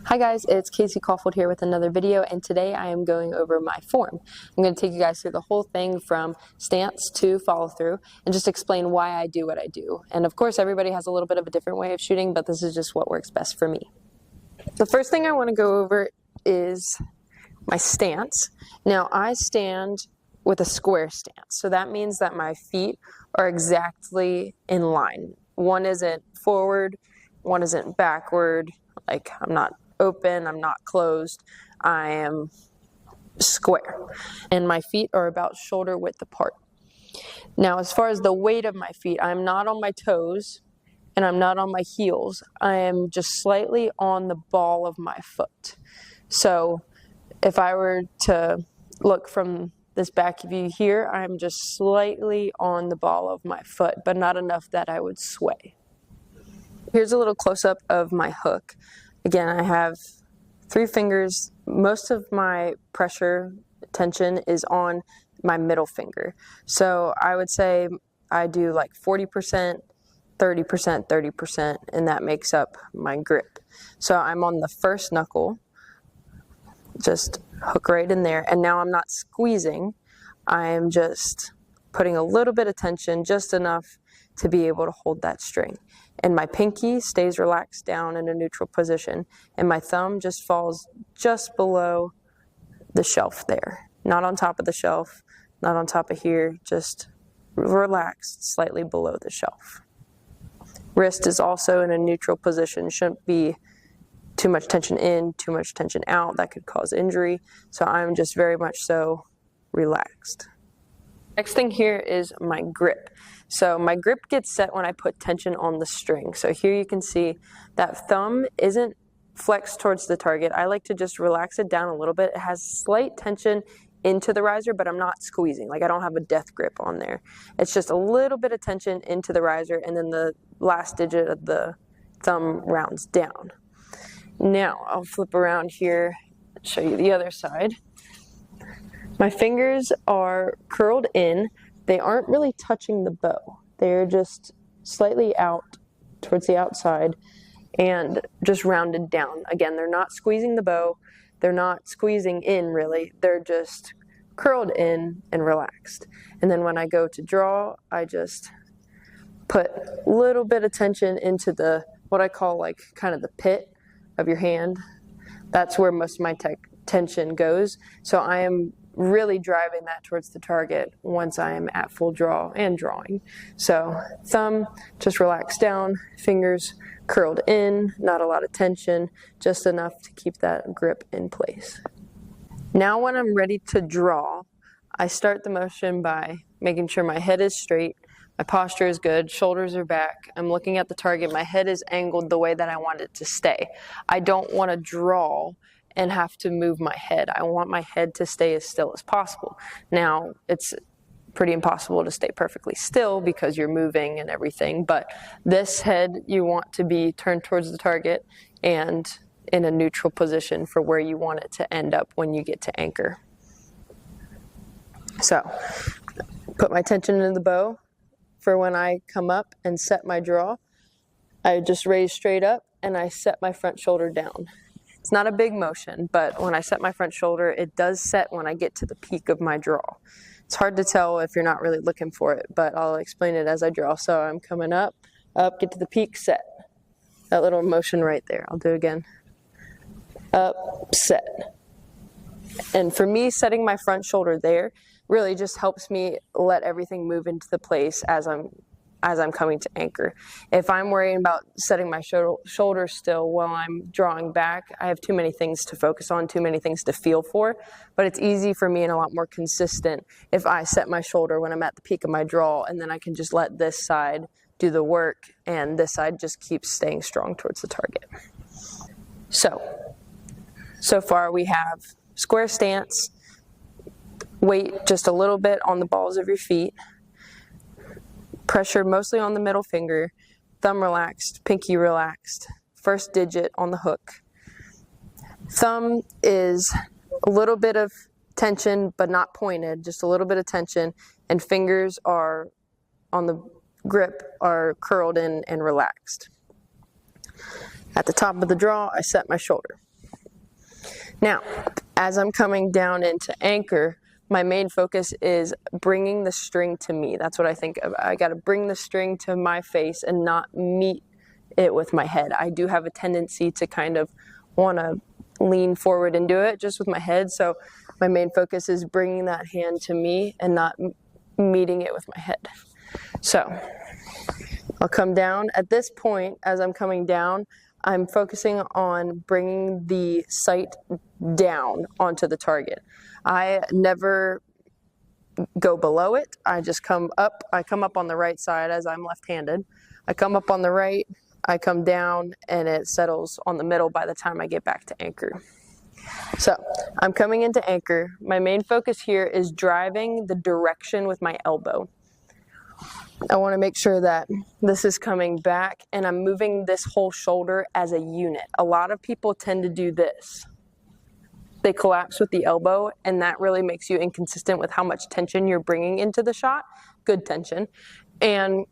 Hi guys, it's Kaufhold here with another video, and today I am going over my form. I'm going to take you guys through the whole thing from stance to follow through and just explain why I do what I do. And of course everybody has a little bit of a different way of shooting, but this is just what works best for me. The first thing I want to go over is my stance. Now I stand with a square stance, so that means that my feet are exactly in line. One isn't forward, one isn't backward, like I'm not open, I'm not closed, I am square. And my feet are about shoulder width apart. Now, as far as the weight of my feet, I'm not on my toes and I'm not on my heels. I am just slightly on the ball of my foot. So if I were to look from this back view here, I'm just slightly on the ball of my foot, but not enough that I would sway. Here's a little close-up of my hook. Again, I have 3 fingers. Most of my pressure tension is on my middle finger. So I would say I do like 40%, 30%, 30%, and that makes up my grip. So I'm on the first knuckle, just hook right in there, and now I'm not squeezing. I am just putting a little bit of tension, just enough to be able to hold that string. And my pinky stays relaxed down in a neutral position, and my thumb just falls just below the shelf there. Not on top of the shelf, not on top of here, just relaxed slightly below the shelf. Wrist is also in a neutral position, shouldn't be too much tension in, too much tension out, that could cause injury. So I'm just very much so relaxed. Next thing here is my grip. So my grip gets set when I put tension on the string. So here you can see that thumb isn't flexed towards the target. I like to just relax it down a little bit. It has slight tension into the riser, but I'm not squeezing. Like I don't have a death grip on there. It's just a little bit of tension into the riser, and then the last digit of the thumb rounds down. Now I'll flip around here and show you the other side. My fingers are curled in. They aren't really touching the bow. They're just slightly out towards the outside and just rounded down. Again, they're not squeezing the bow. They're not squeezing in really. They're just curled in and relaxed. And then when I go to draw, I just put a little bit of tension into the, what I call like kind of the pit of your hand. That's where most of my tension goes. So I am really driving that towards the target once I am at full draw and drawing. So thumb just relaxed down, fingers curled in, not a lot of tension, just enough to keep that grip in place. Now when I'm ready to draw, I start the motion by making sure my head is straight, my posture is good, shoulders are back, I'm looking at the target, my head is angled the way that I want it to stay. I don't want to draw and have to move my head. I want my head to stay as still as possible. Now, it's pretty impossible to stay perfectly still because you're moving and everything, but this head you want to be turned towards the target and in a neutral position for where you want it to end up when you get to anchor. So, put my tension in the bow for when I come up and set my draw. I just raise straight up and I set my front shoulder down. It's not a big motion, but when I set my front shoulder, it does set when I get to the peak of my draw. It's hard to tell if you're not really looking for it, but I'll explain it as I draw. So I'm coming up, get to the peak, set. That little motion right there. I'll do it again. Up, set. And for me, setting my front shoulder there really just helps me let everything move into the place as I'm coming to anchor. If I'm worrying about setting my shoulder still while I'm drawing back, I have too many things to focus on, too many things to feel for, but it's easy for me and a lot more consistent if I set my shoulder when I'm at the peak of my draw, and then I can just let this side do the work and this side just keeps staying strong towards the target. So far we have square stance, weight just a little bit on the balls of your feet, pressure mostly on the middle finger, thumb relaxed, pinky relaxed, first digit on the hook. Thumb is a little bit of tension but not pointed, just a little bit of tension, and fingers are on the grip are curled in and relaxed. At the top of the draw, I set my shoulder. Now, as I'm coming down into anchor, my main focus is bringing the string to me. That's what I think of. I got to bring the string to my face and not meet it with my head. I do have a tendency to kind of want to lean forward and do it just with my head. So my main focus is bringing that hand to me and not meeting it with my head. So I'll come down. At this point, as I'm coming down, I'm focusing on bringing the sight down onto the target. I never go below it. I just come up. I come up on the right side as I'm left-handed. I come up on the right, I come down, and it settles on the middle by the time I get back to anchor. So I'm coming into anchor. My main focus here is driving the direction with my elbow. I want to make sure that this is coming back and I'm moving this whole shoulder as a unit. A lot of people tend to do this. They collapse with the elbow, and that really makes you inconsistent with how much tension you're bringing into the shot. Good tension. And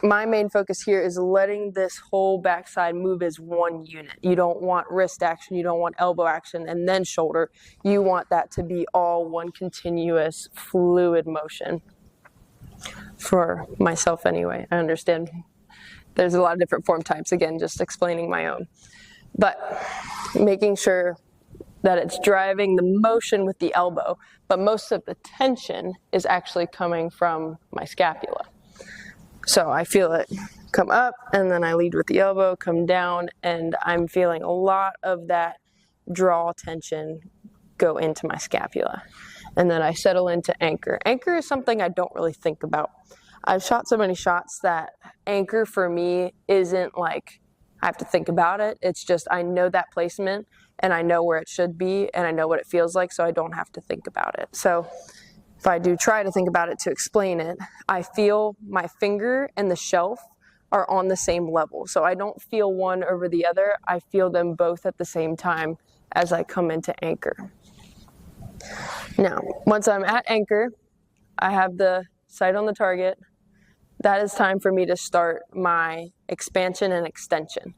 my main focus here is letting this whole backside move as one unit. You don't want wrist action, you don't want elbow action, and then shoulder. You want that to be all one continuous fluid motion. For myself anyway. I understand there's a lot of different form types, again, just explaining my own. But making sure that it's driving the motion with the elbow, but most of the tension is actually coming from my scapula. So I feel it come up, and then I lead with the elbow, come down, and I'm feeling a lot of that draw tension go into my scapula. And then I settle into anchor. Anchor is something I don't really think about. I've shot so many shots that anchor for me isn't like I have to think about it. It's just I know that placement and I know where it should be and I know what it feels like, so I don't have to think about it. So if I do try to think about it to explain it, I feel my finger and the shelf are on the same level. So I don't feel one over the other. I feel them both at the same time as I come into anchor. Now, once I'm at anchor, I have the sight on the target. That is time for me to start my expansion and extension.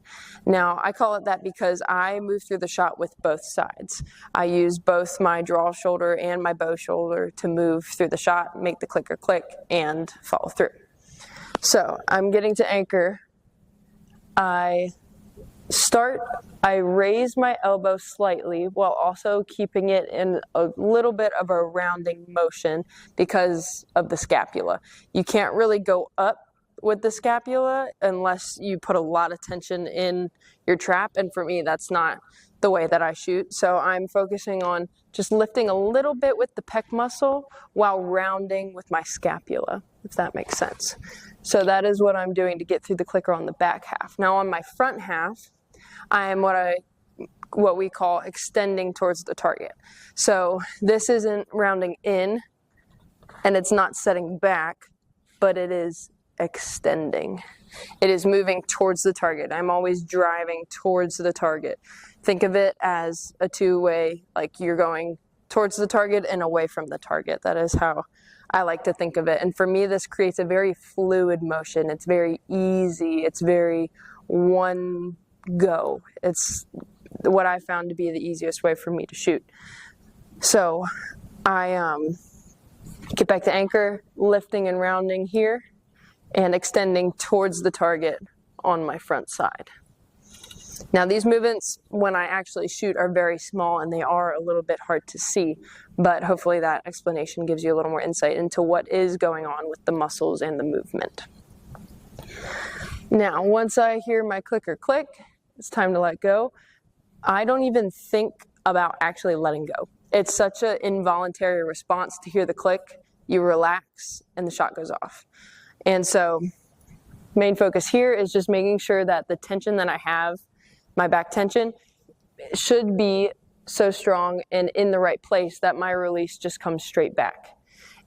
Now, I call it that because I move through the shot with both sides. I use both my draw shoulder and my bow shoulder to move through the shot, make the clicker click, and follow through. So I'm getting to anchor. I raise my elbow slightly while also keeping it in a little bit of a rounding motion because of the scapula. You can't really go up with the scapula unless you put a lot of tension in your trap, and for me that's not the way that I shoot. So I'm focusing on just lifting a little bit with the pec muscle while rounding with my scapula, if that makes sense. So that is what I'm doing to get through the clicker on the back half. Now on my front half, I am what we call extending towards the target. So this isn't rounding in and it's not setting back, but it is extending. It is moving towards the target. I'm always driving towards the target. Think of it as a two-way, like you're going towards the target and away from the target. That is how I like to think of it. And for me, this creates a very fluid motion. It's very easy. It's very one go. It's what I found to be the easiest way for me to shoot. So I get back to anchor, lifting and rounding here, and extending towards the target on my front side. Now these movements, when I actually shoot, are very small and they are a little bit hard to see, but hopefully that explanation gives you a little more insight into what is going on with the muscles and the movement. Now, once I hear my clicker click, it's time to let go. I don't even think about actually letting go. It's such an involuntary response to hear the click. You relax and the shot goes off. And so main focus here is just making sure that the tension that I have, my back tension, should be so strong and in the right place that my release just comes straight back.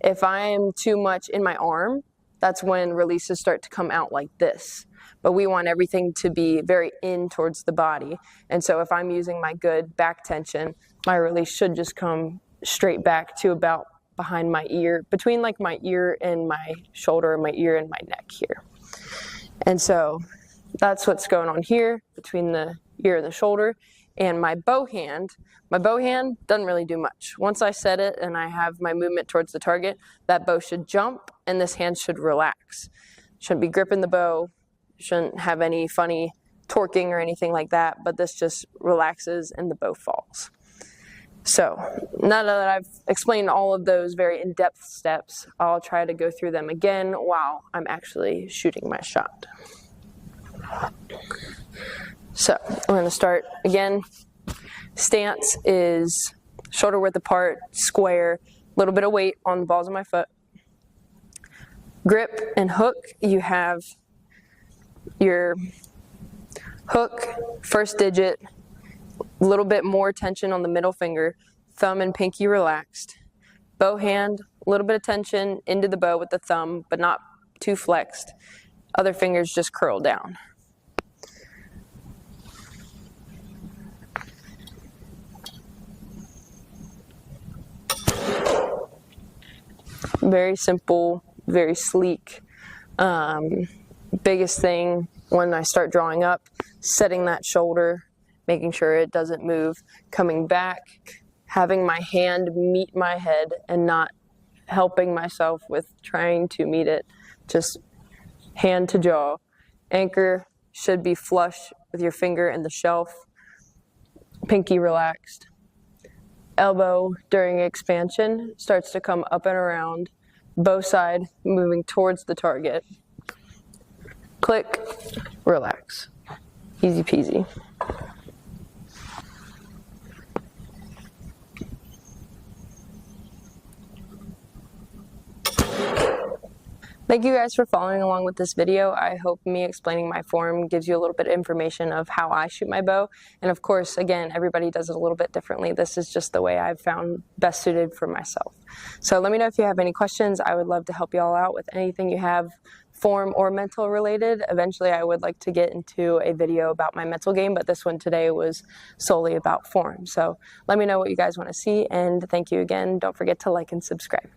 If I am too much in my arm, that's when releases start to come out like this. But we want everything to be very in towards the body. And so if I'm using my good back tension, my release should just come straight back to about behind my ear, between like my ear and my shoulder, my ear and my neck here. And so that's what's going on here between the ear and the shoulder. And my bow hand doesn't really do much. Once I set it and I have my movement towards the target, that bow should jump and this hand should relax. Shouldn't be gripping the bow, shouldn't have any funny torquing or anything like that, but this just relaxes and the bow falls. So now that I've explained all of those very in-depth steps, I'll try to go through them again while I'm actually shooting my shot. So we're going to start again. Stance is shoulder width apart, square, a little bit of weight on the balls of my foot. Grip and hook, you have your hook, first digit, a little bit more tension on the middle finger, thumb and pinky relaxed. Bow hand, a little bit of tension into the bow with the thumb, but not too flexed. Other fingers just curl down. Very simple, very sleek. Biggest thing when I start drawing up, setting that shoulder, making sure it doesn't move, coming back, having my hand meet my head and not helping myself with trying to meet it, just hand to jaw. Anchor should be flush with your finger in the shelf, pinky relaxed. Elbow during expansion starts to come up and around, bow side moving towards the target. Click, relax. Easy peasy. Thank you guys for following along with this video. I hope me explaining my form gives you a little bit of information of how I shoot my bow. And of course, again, everybody does it a little bit differently. This is just the way I've found best suited for myself. So let me know if you have any questions. I would love to help you all out with anything you have form or mental related. Eventually, I would like to get into a video about my mental game, but this one today was solely about form. So let me know what you guys want to see, and thank you again. Don't forget to like and subscribe.